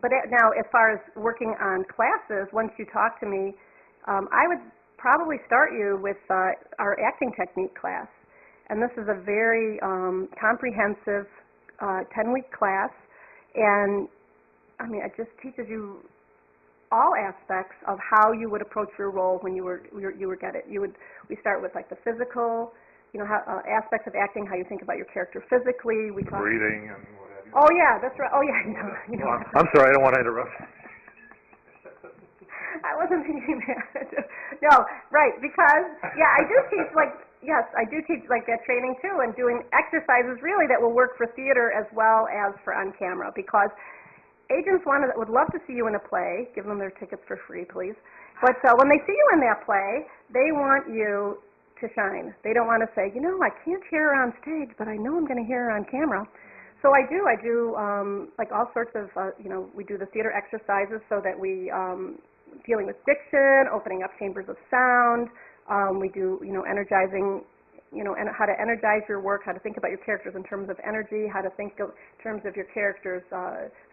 But now, as far as working on classes, once you talk to me, I would probably start you with our acting technique class. And this is a very comprehensive 10-week class. And, I mean, it just teaches you all aspects of how you would approach your role when you would get it. We start with, like, the physical, how, aspects of acting, how you think about your character physically. We talk breathing and what have you. Oh, yeah, that's right. Oh, yeah. Well, I'm sorry, I don't want to interrupt. I wasn't thinking that. No, right, because, yeah, I do teach, like, that training, too, and doing exercises, really, that will work for theater as well as for on camera, because agents would love to see you in a play. Give them their tickets for free, please. But when they see you in that play, they want you to shine. They don't want to say, I can't hear her on stage, but I know I'm going to hear her on camera. So I do, like, all sorts of, we do the theater exercises so that we, dealing with diction, opening up chambers of sound. We do, energizing, and how to energize your work, how to think about your characters in terms of energy, how to think in terms of your characters'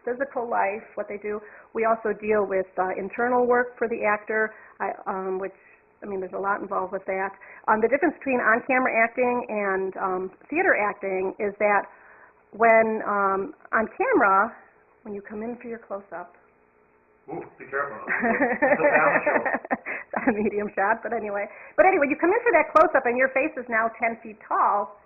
physical life, what they do. We also deal with internal work for the actor, which, there's a lot involved with that. The difference between on-camera acting and theater acting is that when on camera, when you come in for your close-up, Ooh, be careful. It's a medium shot, but anyway. But anyway, you come in for that close-up, and your face is now 10 feet tall,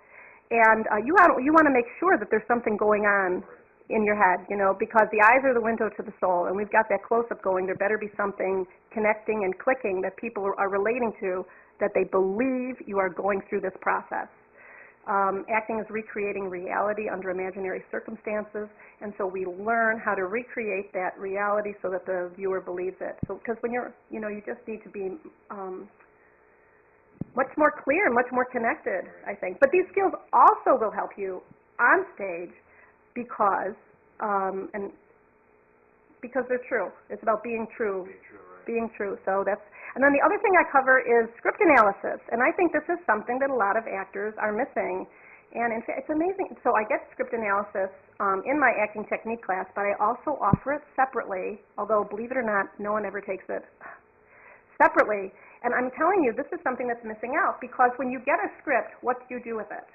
and you want to make sure that there's something going on in your head, because the eyes are the window to the soul, and we've got that close-up going. There better be something connecting and clicking that people are relating to, that they believe you are going through this process. Acting is recreating reality under imaginary circumstances, and so we learn how to recreate that reality so that the viewer believes it. So, because when you're, you just need to be much more clear and much more connected, I think. But these skills also will help you on stage because they're true. It's about being true. Being true. So that's. And then the other thing I cover is script analysis, and I think this is something that a lot of actors are missing. And in fact, it's amazing. So I get script analysis in my acting technique class, but I also offer it separately, although, believe it or not, no one ever takes it separately. And I'm telling you, this is something that's missing out, because when you get a script, what do you do with it?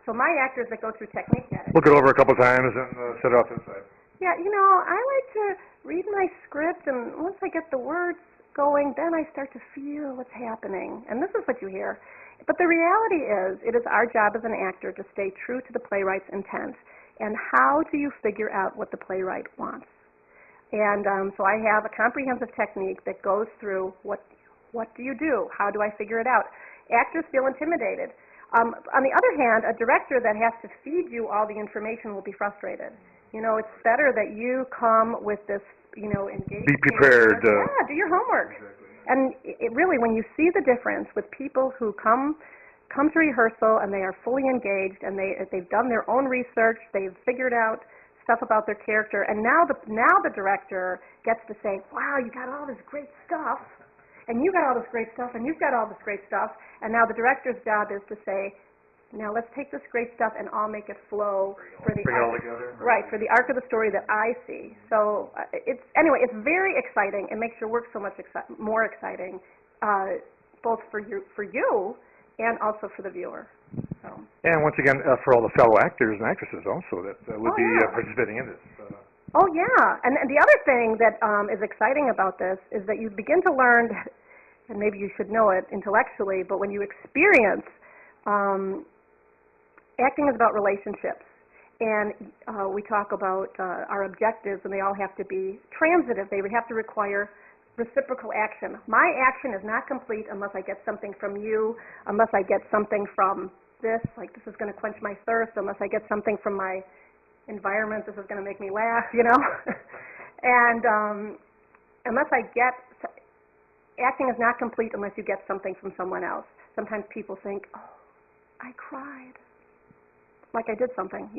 So my actors that go through technique get it. Look it over a couple times and set it off to the side. Yeah, I like to read my script, and once I get the words going, then I start to feel what's happening. And this is what you hear. But the reality is, it is our job as an actor to stay true to the playwright's intent. And how do you figure out what the playwright wants? And so I have a comprehensive technique that goes through what do you do? How do I figure it out? Actors feel intimidated. On the other hand, a director that has to feed you all the information will be frustrated. It's better that you come with this, engaged. Be prepared. Yeah, do your homework. Exactly. And it really, when you see the difference with people who come to rehearsal and they are fully engaged and they've done their own research, they've figured out stuff about their character, and now the director gets to say, wow, you got all this great stuff, and you got all this great stuff, and you've got all this great stuff, and now the director's job is to say, now let's take this great stuff and all make it flow for the bring it all together. Right, for the arc of the story that I see. So it's very exciting. It makes your work so much more exciting, both for you and also for the viewer. So. And once again, for all the fellow actors and actresses also that would be participating in this. Oh yeah, and the other thing that is exciting about this is that you begin to learn, and maybe you should know it intellectually, but when you experience. Acting is about relationships, and we talk about our objectives, and they all have to be transitive. They have to require reciprocal action. My action is not complete unless I get something from you, unless I get something from this, like this is going to quench my thirst, unless I get something from my environment, this is going to make me laugh, And unless I get, acting is not complete unless you get something from someone else. Sometimes people think, oh, I cried. Like I did something,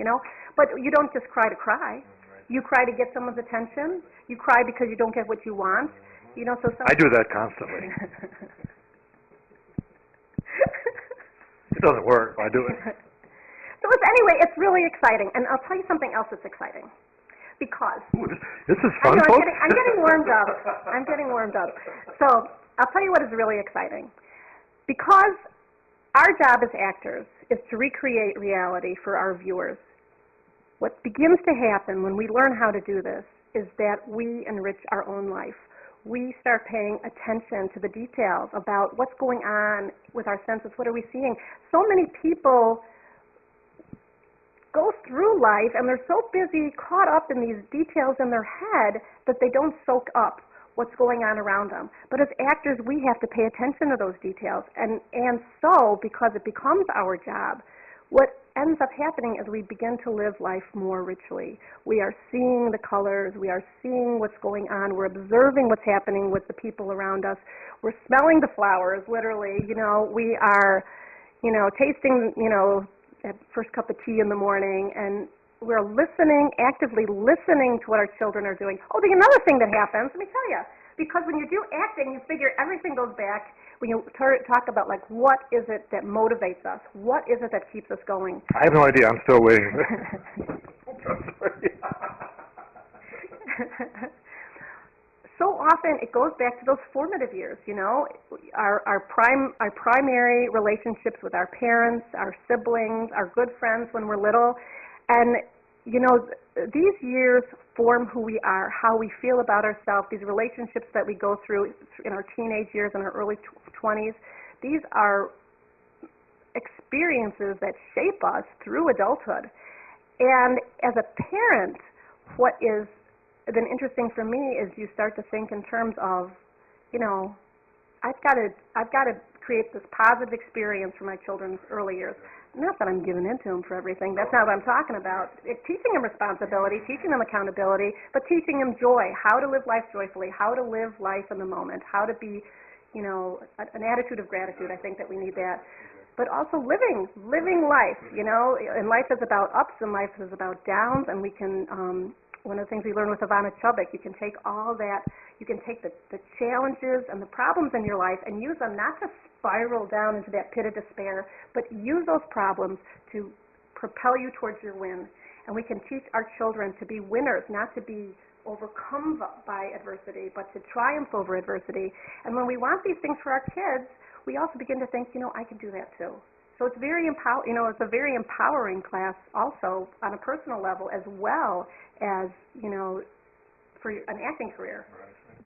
But you don't just cry to cry. You cry to get someone's attention. You cry because you don't get what you want. I do that constantly. It doesn't work, but I do it. So anyway, it's really exciting. And I'll tell you something else that's exciting. Because. Ooh, this is I fun, know, folks. I'm getting warmed up. I'm getting warmed up. So I'll tell you what is really exciting. Because our job as actors is to recreate reality for our viewers. What begins to happen when we learn how to do this is that we enrich our own life. We start paying attention to the details about what's going on with our senses. What are we seeing? So many people go through life and they're so busy, caught up in these details in their head that they don't soak up what's going on around them. But as actors, we have to pay attention to those details. And so, because it becomes our job, what ends up happening is we begin to live life more richly. We are seeing the colors, we are seeing what's going on, we're observing what's happening with the people around us, we're smelling the flowers, literally, we are, tasting, that first cup of tea in the morning, and we're listening, actively listening to what our children are doing. Oh, there's another thing that happens, let me tell you, because when you do acting, you figure everything goes back. When you talk about, like, what is it that motivates us? What is it that keeps us going? I have no idea. I'm still waiting. So often it goes back to those formative years, our primary relationships with our parents, our siblings, our good friends when we're little. And, these years form who we are, how we feel about ourselves, these relationships that we go through in our teenage years and our early 20s. These are experiences that shape us through adulthood. And as a parent, what is been interesting for me is you start to think in terms of, I've got to create this positive experience for my children's early years. Not that I'm giving in to them for everything. That's not what I'm talking about. It's teaching them responsibility, teaching them accountability, but teaching them joy, how to live life joyfully, how to live life in the moment, how to be, an attitude of gratitude. I think that we need that. But also living life, and life is about ups and life is about downs, and we can, one of the things we learned with Ivana Chubbuck, you can take all that, you can take the challenges and the problems in your life and use them not to spiral down into that pit of despair, but use those problems to propel you towards your win. And we can teach our children to be winners, not to be overcome by adversity, but to triumph over adversity. And when we want these things for our kids, we also begin to think, I can do that too. So it's very it's a very empowering class also on a personal level as well as, for an acting career. Right.